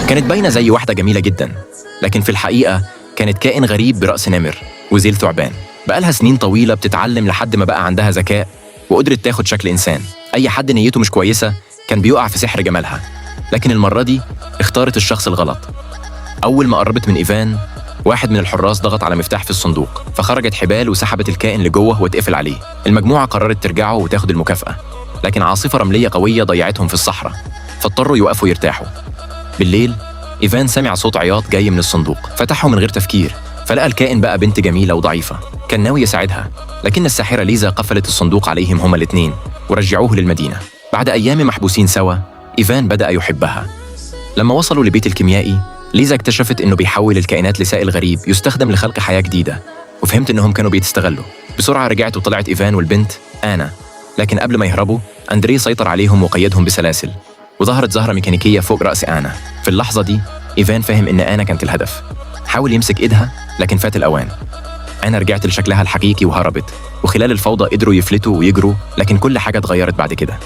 كانت باينة زي واحدة جميلة جدا، لكن في الحقيقة كانت كائن غريب برأس نمر وذيل ثعبان. بقالها سنين طويلة بتتعلم لحد ما بقى عندها ذكاء وقدرت تاخد شكل إنسان. أي حد نيته مش كويسة كان بيقع في سحر جمالها، لكن المرة دي اختارت الشخص الغلط. أول ما قربت من إيفان، واحد من الحراس ضغط على مفتاح في الصندوق، فخرجت حبال وسحبت الكائن لجوه واتقفل عليه. المجموعة قررت ترجعه وتاخد المكافأة، لكن عاصفة رملية قوية ضيعتهم في الصحراء، فاضطروا يوقفوا يرتاحوا. بالليل إيفان سمع صوت عياط جاي من الصندوق، فتحه من غير تفكير، فلقى الكائن بقى بنت جميلة وضعيفة كان ناوي يساعدها، لكن الساحرة ليزا قفلت الصندوق عليهم هما الاتنين ورجعوه للمدينة. بعد أيام محبوسين سوا، إيفان بدأ يحبها. لما وصلوا لبيت الكيميائي، ليزا اكتشفت إنه بيحول الكائنات لسائل غريب يستخدم لخلق حياة جديدة، وفهمت إنهم كانوا بيتستغلوا. بسرعة رجعت وطلعت إيفان والبنت آنا، لكن قبل ما يهربوا أندري سيطر عليهم وقيدهم بسلاسل، وظهرت زهرة ميكانيكية فوق رأس آنا. في اللحظة دي إيفان فهم إن آنا كانت الهدف، حاول يمسك إيدها لكن فات الأوان. آنا رجعت لشكلها الحقيقي وهربت، وخلال الفوضى قدروا يفلتوا ويجروا، لكن كل حاجة اتغيرت بعد كده.